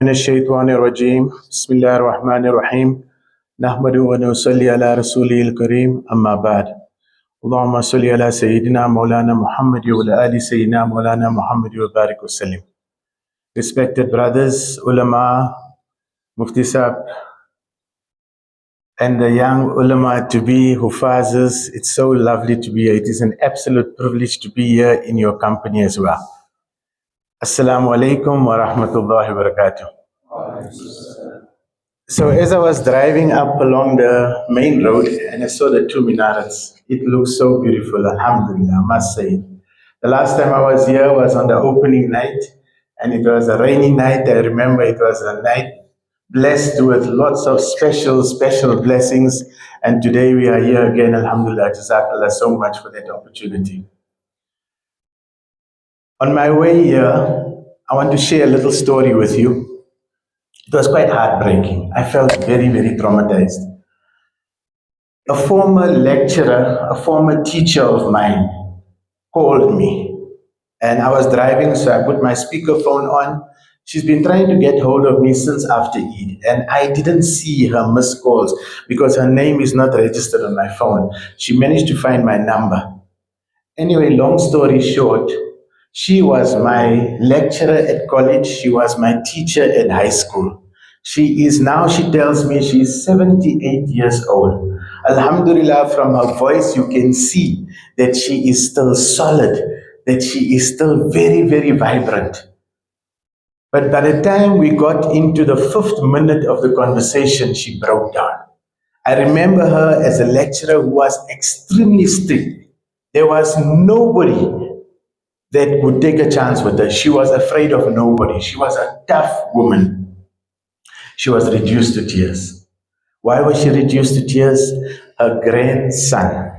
من الشيطان الرجيم بسم الله الرحمن الرحيم نحمده ونصلي على رسوله الكريم أما بعد اللهم صل على سيدنا مولانا محمد وعلى آل سيدنا مولانا محمد وبارك وسلم. Respected brothers, ulama, Mufti Sahib, and the young ulama to be Hufazes, it's so lovely to be here. It is an absolute privilege to be here in your company as well. Assalamu alaikum wa rahmatullahi wa barakatuh. So as I was driving up along the main road and I saw the two minarets, it looks so beautiful, alhamdulillah, I must say. The last time I was here was on the opening night and it was a rainy night. I remember it was a night blessed with lots of special blessings. And today we are here again, alhamdulillah, jazakallah so much for that opportunity. On my way here, I want to share a little story with you. It was quite heartbreaking. I felt very, very traumatized. A former lecturer, a former teacher of mine called me and I was driving, so I put my speakerphone on. She's been trying to get hold of me since after Eid and I didn't see her missed calls because her name is not registered on my phone. She managed to find my number. Anyway, long story short, she was my lecturer at college. She was my teacher at high school. She tells me she's 78 years old. Alhamdulillah, from her voice, you can see that she is still solid, that she is still very, very vibrant. But by the time we got into the 5th minute of the conversation, she broke down. I remember her as a lecturer who was extremely strict. There was nobody that would take a chance with her. She was afraid of nobody. She was a tough woman. She was reduced to tears. Why was she reduced to tears? Her grandson,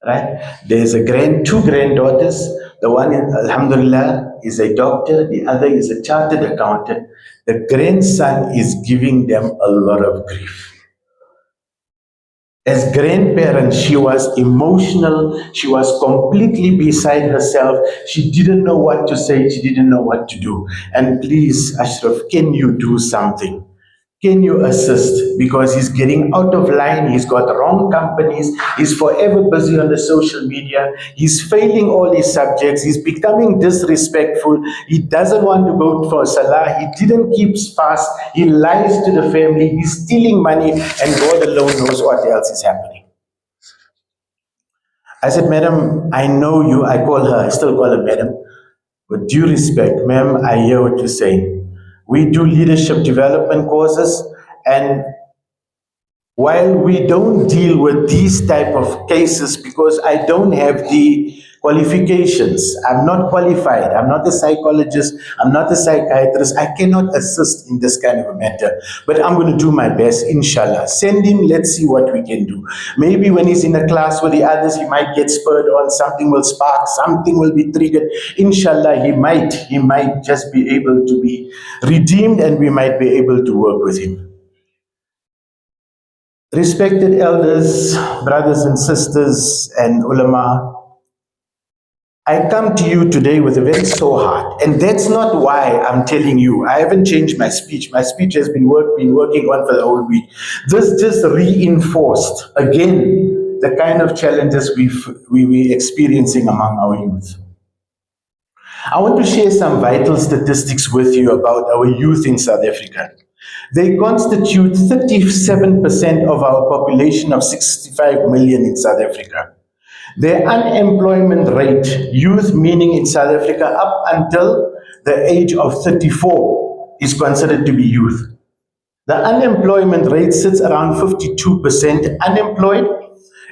right? There's two granddaughters. The one, alhamdulillah, is a doctor. The other is a chartered accountant. The grandson is giving them a lot of grief. As grandparents, she was emotional. She was completely beside herself. She didn't know what to say. She didn't know what to do. And please, Ashraf, can you do something? Can you assist? Because he's getting out of line. He's got wrong companies. He's forever busy on the social media. He's failing all his subjects. He's becoming disrespectful. He doesn't want to go for salah. He didn't keep fast. He lies to the family. He's stealing money. And God alone knows what else is happening. I said, Madam, I know you. I still call her Madam. With due respect, ma'am, I hear what you're saying. We do leadership development courses, and while we don't deal with these type of cases because I don't have the qualifications, I'm not qualified, I'm not a psychologist, I'm not a psychiatrist, I cannot assist in this kind of a matter, but I'm going to do my best, inshallah. Send him, let's see what we can do. Maybe when he's in a class with the others, he might get spurred on, something will spark, something will be triggered. Inshallah, he might just be able to be redeemed and we might be able to work with him. Respected elders, brothers and sisters, and ulama, I come to you today with a very sore heart, and that's not why I'm telling you. I haven't changed my speech. My speech has been working on for the whole week. This just reinforced, again, the kind of challenges we're experiencing among our youth. I want to share some vital statistics with you about our youth in South Africa. They constitute 37% of our population of 65 million in South Africa. Their unemployment rate, youth meaning in South Africa up until the age of 34, is considered to be youth. The unemployment rate sits around 52% unemployed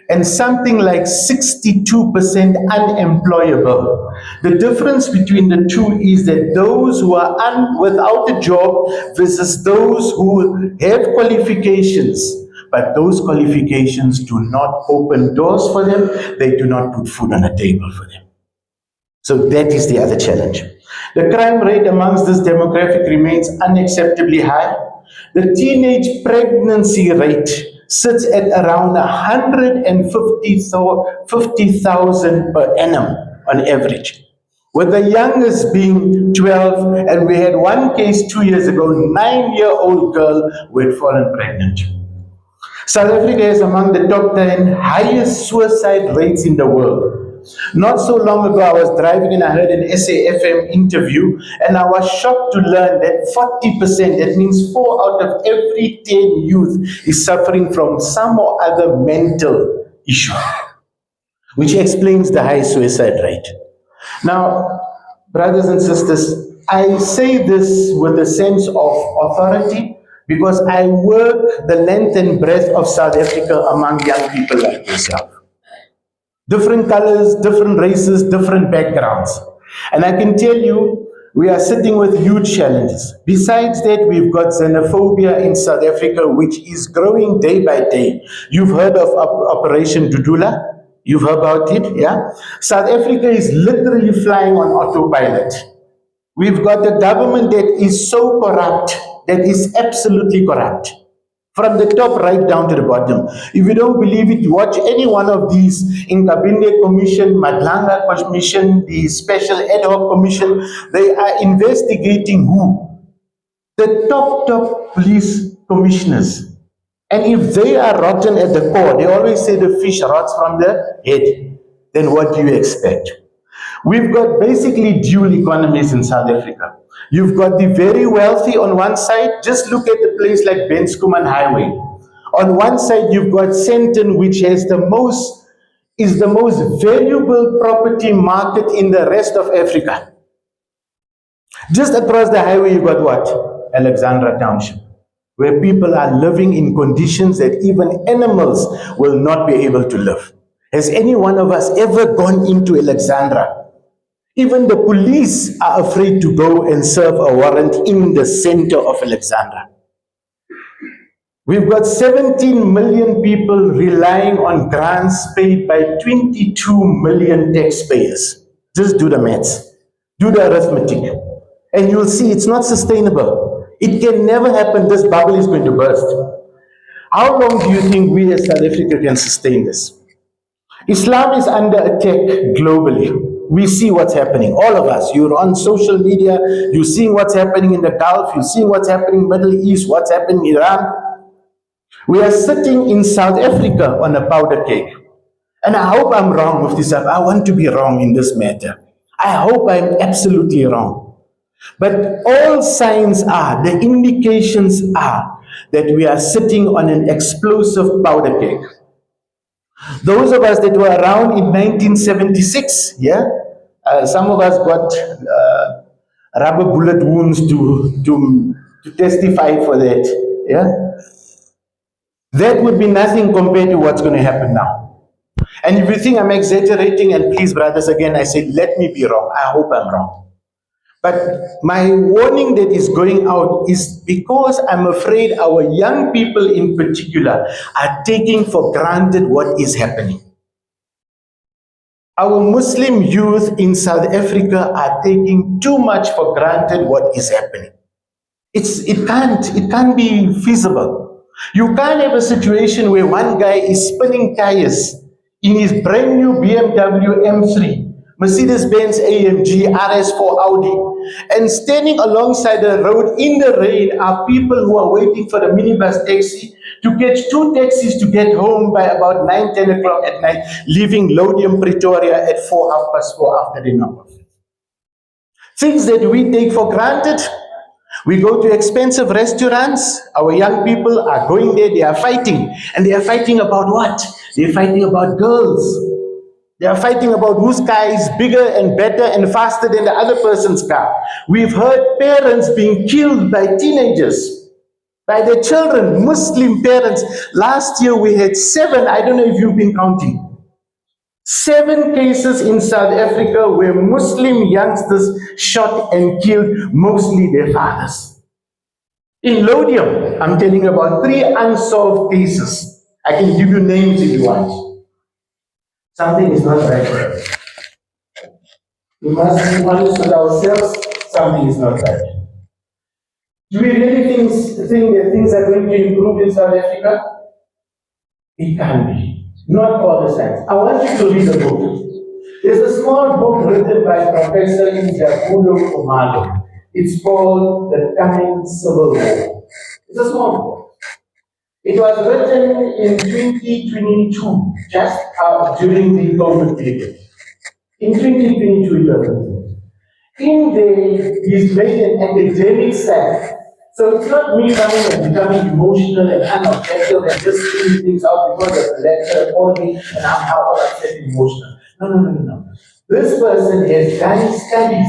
and something like 62% unemployable. The difference between the two is that those who are without a job versus those who have qualifications, but those qualifications do not open doors for them, they do not put food on the table for them. So that is the other challenge. The crime rate amongst this demographic remains unacceptably high. The teenage pregnancy rate sits at around 150,000 per annum on average, with the youngest being 12, and we had one case 2 years ago, 9-year-old girl who had fallen pregnant. South Africa is among the top 10 highest suicide rates in the world. Not so long ago, I was driving and I heard an SAFM interview, and I was shocked to learn that 40%, that means 4 out of every 10 youth, is suffering from some or other mental issue, which explains the high suicide rate. Now, brothers and sisters, I say this with a sense of authority because I work the length and breadth of South Africa among young people like yourself. Different colors, different races, different backgrounds. And I can tell you, we are sitting with huge challenges. Besides that, we've got xenophobia in South Africa, which is growing day by day. You've heard of Operation Dudula? You've heard about it, yeah? South Africa is literally flying on autopilot. We've got a government that is so corrupt, that is absolutely corrupt. From the top right down to the bottom. If you don't believe it, watch any one of these in Cabinet Commission, Madlanga Commission, the Special Ad Hoc Commission. They are investigating who? The top police commissioners. And if they are rotten at the core, they always say the fish rots from the head, then what do you expect? We've got basically dual economies in South Africa. You've got the very wealthy on one side. Just look at the place like Ben Schoeman Highway. On one side, you've got Sandton, which is the most valuable property market in the rest of Africa. Just across the highway, you've got what? Alexandra Township, where people are living in conditions that even animals will not be able to live. Has any one of us ever gone into Alexandra? Even the police are afraid to go and serve a warrant in the center of Alexandra. We've got 17 million people relying on grants paid by 22 million taxpayers. Just do the maths, do the arithmetic, and you'll see it's not sustainable. It can never happen. This bubble is going to burst. How long do you think we as South Africa can sustain this? Islam is under attack globally. We see what's happening, all of us. You're on social media, you're seeing what's happening in the Gulf, you're seeing what's happening in the Middle East, what's happening in Iran. We are sitting in South Africa on a powder cake. And I hope I'm wrong with this. I want to be wrong in this matter. I hope I'm absolutely wrong. But all signs are, the indications are, that we are sitting on an explosive powder cake. Those of us that were around in 1976, some of us got rubber bullet wounds to testify for that, that would be nothing compared to what's going to happen now. And if you think I'm exaggerating, and please, brothers, again, I say, let me be wrong. I hope I'm wrong. But my warning that is going out is because I'm afraid our young people in particular are taking for granted what is happening. Our Muslim youth in South Africa are taking too much for granted what is happening. It can't be feasible. You can't have a situation where one guy is spinning tires in his brand new BMW M3, Mercedes-Benz AMG, RS4 Audi, and standing alongside the road in the rain are people who are waiting for the minibus taxi to catch 2 taxis to get home by about 9, 10 o'clock at night, leaving Lodium, Pretoria at 4:30 after the knock. Things that we take for granted. We go to expensive restaurants. Our young people are going there, they are fighting. And they are fighting about what? They're fighting about girls. They are fighting about whose car is bigger and better and faster than the other person's car. We've heard parents being killed by teenagers, by their children, Muslim parents. Last year we had 7, I don't know if you've been counting, 7 cases in South Africa where Muslim youngsters shot and killed mostly their fathers. In Lodium, I'm telling you about 3 unsolved cases. I can give you names if you want. Something is not right. We must be honest with ourselves. Something is not right. Do we really think that things are going to improve in South Africa? It can be. Not all the signs. I want you to read the book. There's a small book written by Professor Jumuah Program. It's called The Coming Civil War. It's a small book. It was written in 2022, just during the COVID period. In 2022, it was written. In there, he's made an academic study. So it's not me coming and becoming emotional and unobjective and just seeing things out because of the lecture only and I'm how all upset and emotional. No. This person has done studies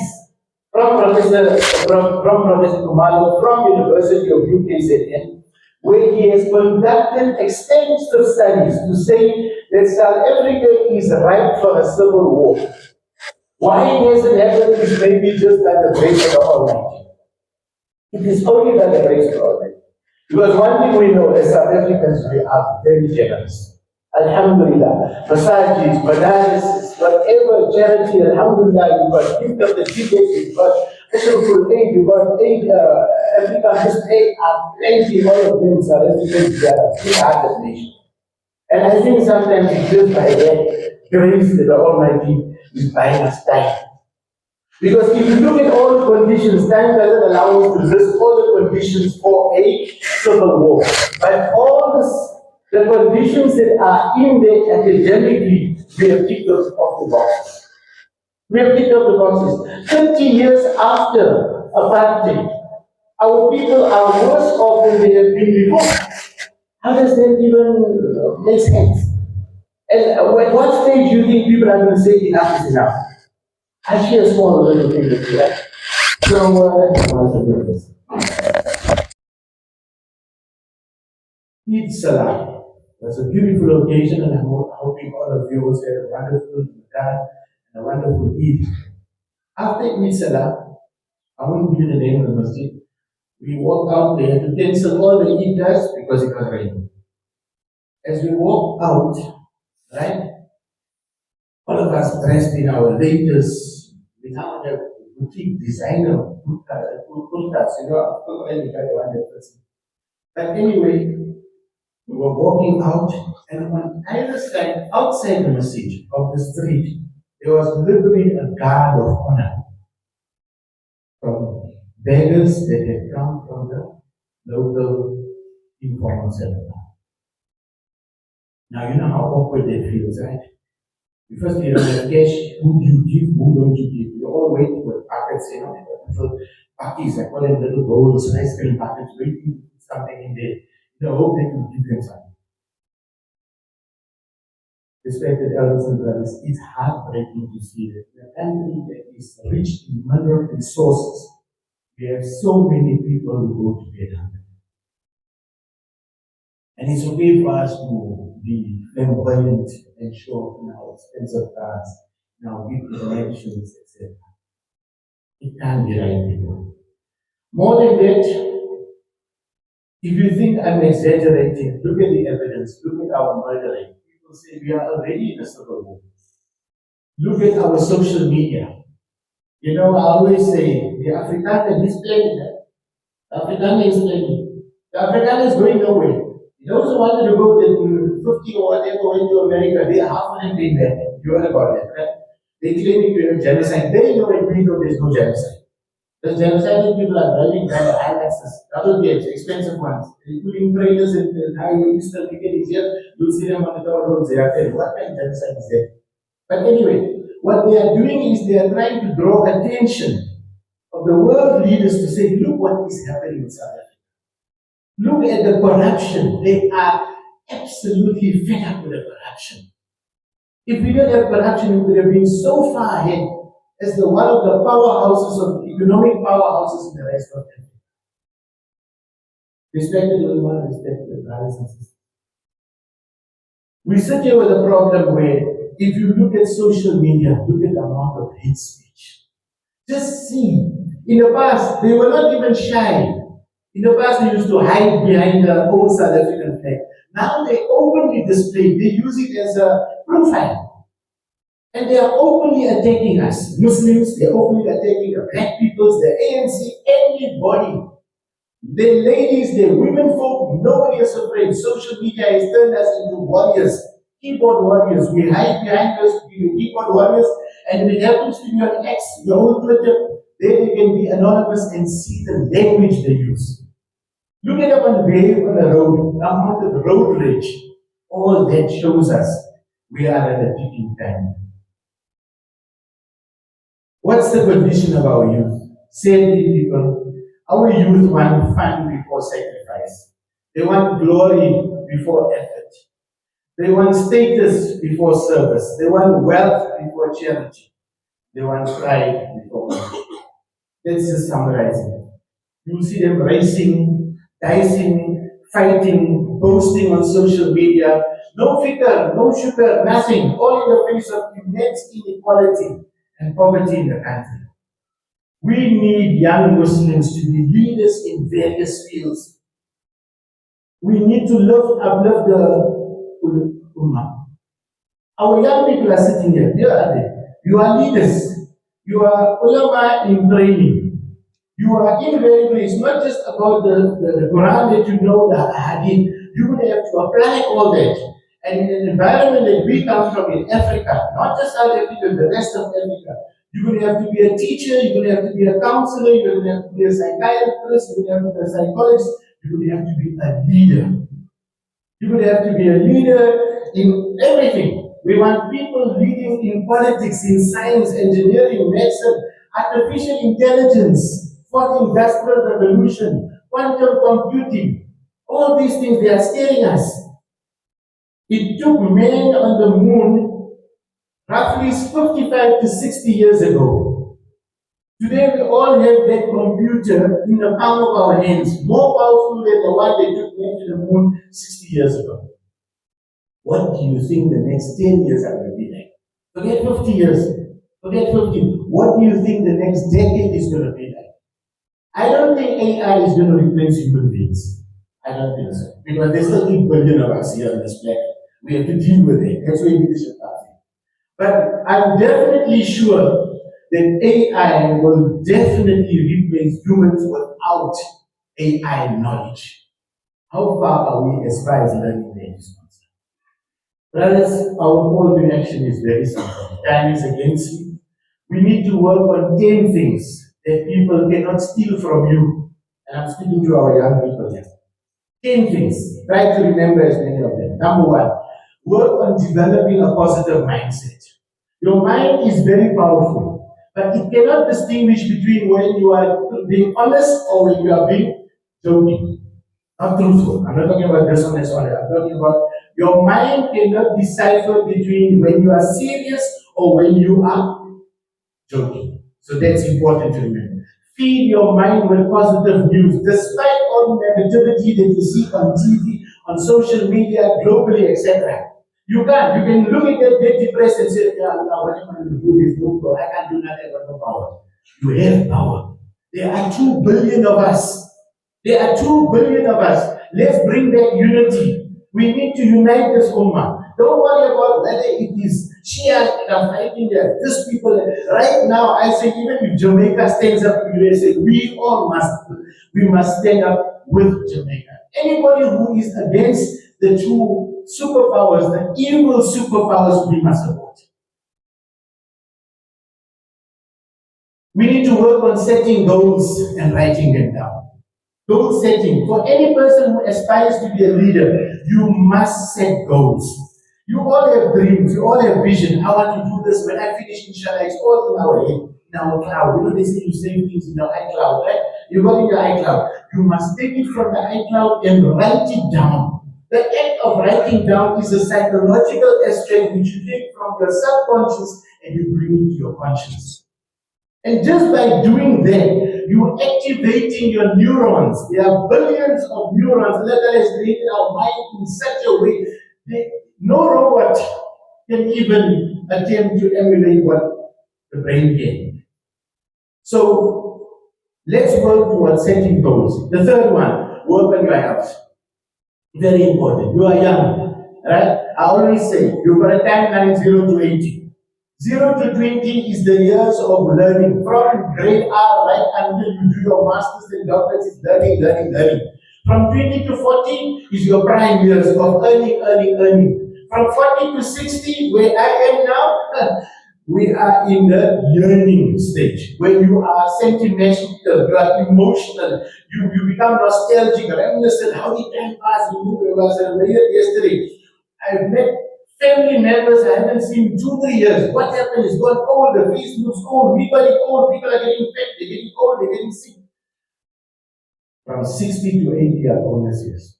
from Professor Kumalo from University of UKZN, where he has conducted extensive studies to say that South Africa is ripe for a civil war. Why it hasn't happened is maybe just by the grace of the Almighty. It is only by the grace of the Almighty. Because one thing we know as South Africans, we are very generous. Alhamdulillah. Massages, bananas, whatever charity, Alhamdulillah, you've got gift of the ticket, you've got Ashref aid, you've got aid, African just aid, plenty, all of them, South Africans, they are a big-hearted nation. And I think sometimes it's just by that grace that the Almighty is buying us time. Because if you look at all the conditions, time doesn't allow us to list all the conditions for a civil war. But all the conditions that are in there academically, we have ticked off the boxes. We have ticked off the boxes. 30 years after apartheid, our people are worse off than they have been before. How does that even make sense? And at what stage do you think people are going to say enough is enough? I share a small little thing with you, right? So, that's one of the purpose. Eid Salah. That's a beautiful occasion, and I'm hoping all of you will had a wonderful Ramadan and a wonderful Eid. After Eid Salah, I won't give you the name of the masjid. We walked out there to cancel all the Eidas because it was raining. As we walked out, right, all of us dressed in our latest, we now have boutique designer kurtas, but anyway, we were walking out, and on either side, outside the masjid of the street, there was literally a guard of honor from beggars that had come from the local informal center. Now, you know how awkward that feels, right? You first you don't have cash, who do you give, who don't you give? You're all waiting with buckets, little buckets, I call them little bowls, ice cream buckets, waiting for something in there. In the hope that you give them something. Respected elders and brothers, it's heartbreaking to see that in a country that is rich in mineral resources, we have so many people who go to bed hungry. And it's okay for us to be flamboyant and show off in our expensive cars, in our big elections, etc. It can't be right, people. More than that, if you think I'm exaggerating, look at the evidence, look at our murdering. People say we are already in a civil war. Look at our social media. I always say the Afrikaner is playing that. The Afrikaner is playing. The Afrikaner is going nowhere. Those who wanted to go to 50 or whatever went to America, they half of them came back. You heard about that, right? They claim to have genocide. They know and we know there's no genocide. The genocidal people are driving down the highways, double gates, expensive ones, including trailers and highway eastern tickets here. You'll see them on the toll roads. They are telling what kind of genocide is that? But anyway, what they are doing is they are trying to draw attention of the world leaders to say, look what is happening in South Africa. Look at the corruption. They are absolutely fed up with the corruption. If we don't have corruption, we would have been so far ahead as one of the powerhouses of economic powerhouses in the rest of the country. Respected ulama, respected brothers and sisters. We sit here with a problem where if you look at social media, look at the amount of hate speech. Just see, in the past, they were not even shy. In the past, they used to hide behind the old South African flag. Now they openly display, they use it as a profile. And they are openly attacking us. Muslims, they're openly attacking the black peoples, the ANC, anybody. The ladies, the women folk, nobody is afraid. Social media has turned us into warriors, keyboard warriors. We hide behind us, keyboard warriors, And if it happens to be on X, your own Twitter, then you can be anonymous and see the language they use. Look at up on wave on the road, amount of road rage. All that shows us we are at a ticking time. What's the condition of our youth? Sadly, people, our youth want fun before sacrifice. They want glory before effort. They want status before service. They want wealth before charity. They want pride before money. Let's just summarize it. You'll see them racing, dicing, fighting, boasting on social media. No figure, no sugar, nothing. All in the face of immense inequality and poverty in the country. We need young Muslims to be leaders in various fields. We need to uplift the Ummah. Our young people are sitting here. Here are they. You are leaders. You are ulama in training. You are invariably, it's not just about the Quran that you know, the hadith. You would have to apply all that. And in an environment that we come from in Africa, not just South Africa, the rest of Africa, you're going to have to be a teacher, you're going to have to be a counselor, you're going to have to be a psychiatrist, you're going to have to be a psychologist, you're going to have to be a leader. You're going to have to be a leader in everything. We want people leading in politics, in science, engineering, medicine, artificial intelligence, fourth industrial revolution, quantum computing. All these things, they are scaring us. It took men on the moon roughly 55 to 60 years ago. Today we all have that computer in the palm of our hands, more powerful than the one they took men to the moon 60 years ago. What do you think the next 10 years are going to be like? Forget 50 years. Forget 50. What do you think the next decade is going to be like? I don't think AI is going to replace human beings. I don't think so. Because there's 30 billion of us here on this planet. We have to deal with it. That's where leadership comes in. But I'm definitely sure that AI will definitely replace humans without AI knowledge. How far are we as far as learning that is concerned? Brothers, our call to action is very simple. Time is against you. We need to work on 10 things that people cannot steal from you. And I'm speaking to our young people here. 10 things. Try to remember as many of them. Number one, work on developing a positive mindset. Your mind is very powerful, but it cannot distinguish between when you are being honest or when you are being joking. Not truthful. I'm not talking about dishonest or I'm talking about your mind cannot decipher between when you are serious or when you are joking. So that's important to remember. Feed your mind with positive news, despite all the negativity that you see on TV, on social media, globally, etc. You can look at that, get depressed and say, yeah, Allah, what am I going to do? There's no power. I can't do nothing, but no power. You have power. There are 2 billion of us. There are 2 billion of us. Let's bring back unity. We need to unite this ummah. Don't worry about whether it is Shia that are fighting there, these people. Right now, I say, even if Jamaica stands up to you, they say, we must stand up with Jamaica. Anybody who is against the 2 superpowers, the evil superpowers, we must support. We need to work on setting goals and writing them down. Goal setting. For any person who aspires to be a leader, you must set goals. You all have dreams, you all have vision. I want to do this when I finish, inshallah. It's all in our head, in our cloud. You know, they say you save things in your iCloud, right? You got in your iCloud. You must take it from the iCloud and write it down. The act of writing down is a psychological aspect which you take from your subconscious and you bring it to your conscious. And just by doing that, you're activating your neurons. There are billions of neurons that has created our mind in such a way that no robot can even attempt to emulate what the brain can. So let's work towards setting goals. The third one, work on your health. Very important. You are young, right? I always say you've got a timeline 0 to 80. 0 to 20 is the years of learning. From grade R right until you do your masters and doctorates, is learning. From 20 to 40 is your prime years of earning. From 40 to 60, where I am now, We are in the learning stage where you are sentimental, you are emotional, you become nostalgic, reminiscent. How did time pass? You was yesterday. I've met family members I haven't seen 2, 3 years. What happened is gone old, the face looks old, people are old, people are getting fat, they're getting old, they're getting sick. From 60 to 80 are bonus years.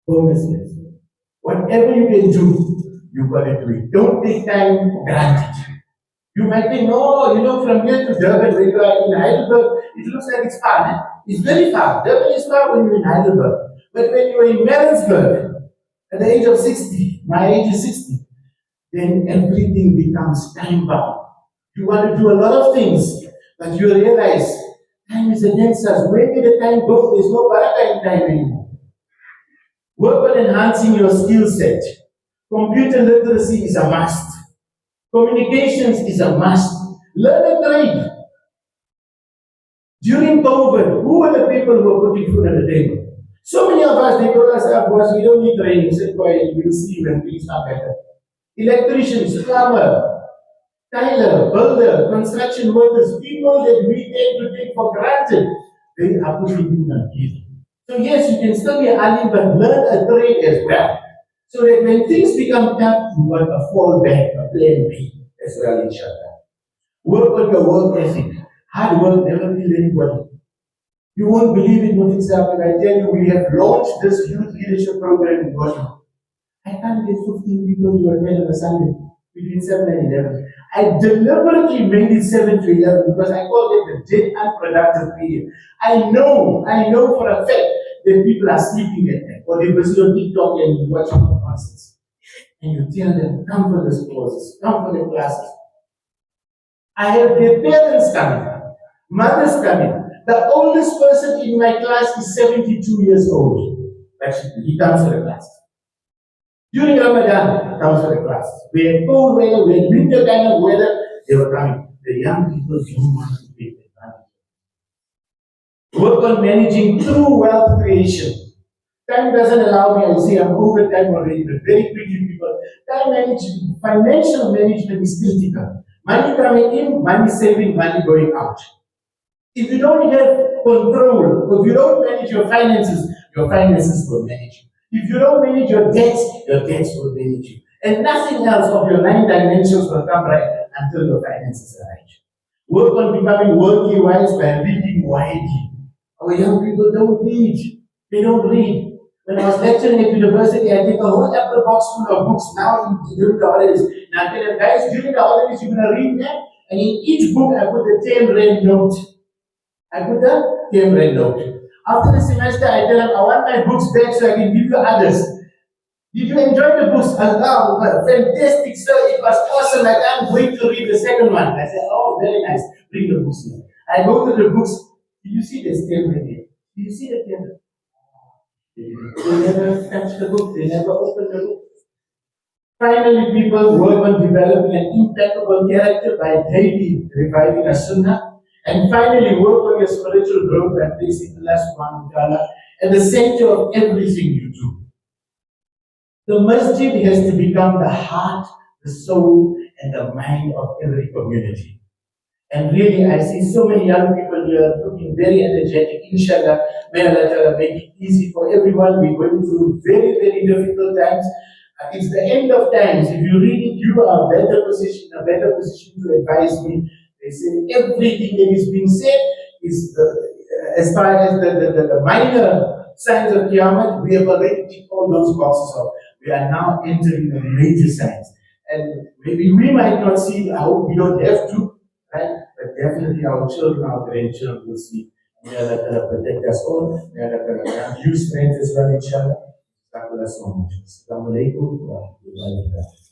Bonus years. Whatever you can do, you got to do it. Don't take time for granted. You might think, no, from here to Durban, when you are in Heidelberg, it looks like it's far. Eh? It's very far. Durban is far when you're in Heidelberg. But when you're in Maritzburg, at the age of 60, my age is 60, then everything becomes time bound. You want to do a lot of things, but you realize time is against us. Where did the time go? There's no baraka in time anymore. Work on enhancing your skill set. Computer literacy is a must. Communications is a must. Learn a trade. During COVID, who were the people who were putting food on the table? So many of us, they told us, boss, we don't need training. Sit quiet, we'll see when things are better. Electricians, plumber, tiler, builder, construction workers, people that we tend to take for granted, they are putting food on the table. So yes, you can still be earning, but learn a trade as well. So that when things become tough, you want a fallback, a plan B as well, inshallah. Work on your work ethic. Hard work never kill anybody. You won't believe it when it's happened. I tell you, we have launched this youth leadership program in Ghana. I can't get 15 people to attend on a Sunday between 7 and 11. I deliberately made it 7 to 11 because I call it the dead unproductive period. I know for a fact that people are sleeping at night or they're busy on TikTok and watching concerts. And you tell them, come for the courses, come for the classes. I have their parents coming, mothers coming. The oldest person in my class is 72 years old. Actually, he comes for the class. During Ramadan, he comes for the class. We had cold weather, we had winter kind of weather, they were coming. The young people don't want to take advantage. Work on managing true wealth creation. Time doesn't allow me, I say I'm over time already, but very quickly people, time management, financial management is critical. Money coming in, money saving, money going out. If you don't have control, if you don't manage your finances will manage you. If you don't manage your debts will manage you. And nothing else of your 9 dimensions will come right until your finances are right. Work on becoming worldly wise by reading widely. Our young people don't read. They don't read. When I was lecturing at university, I take a whole apple box full of books now during the holidays. Now I tell them, guys, during the holidays you're going to read them, and in each book I put a 10 red note. I put a 10 red note. After the semester, I tell them, I want my books back so I can give you others. Did you enjoy the books? Oh, fantastic, sir. It was awesome. I can't wait to read the second one. I said, oh, very nice. Bring the books here. I go to the books. Do you see the stem right here? Do you see the stem? They never touch the book. They never open the book. Finally, people work on developing an impeccable character by daily reviving a sunnah. And finally, work on your spiritual growth and placing Allah subhanahu wa ta'ala at the center of everything you do. The masjid has to become the heart, the soul, and the mind of every community. And really, I see so many young people here looking very energetic. Inshallah, may Allah Ta'ala make it easy for everyone. We're going through very, very difficult times. It's the end of times. If you read it, you are a better position to advise me. They say everything that is being said is as far as the minor signs of Qiyamah, we have already ticked all those boxes off. We are now entering the major signs. And maybe we might not see, I hope we don't have to, right? But definitely our children, our grandchildren will see. May Allah Ta'ala protect us all. May Allah Ta'ala grant you strength as well, inshallah. Thank you so much. Assalamu alaikum wa rahmatullahi wa barakatuh.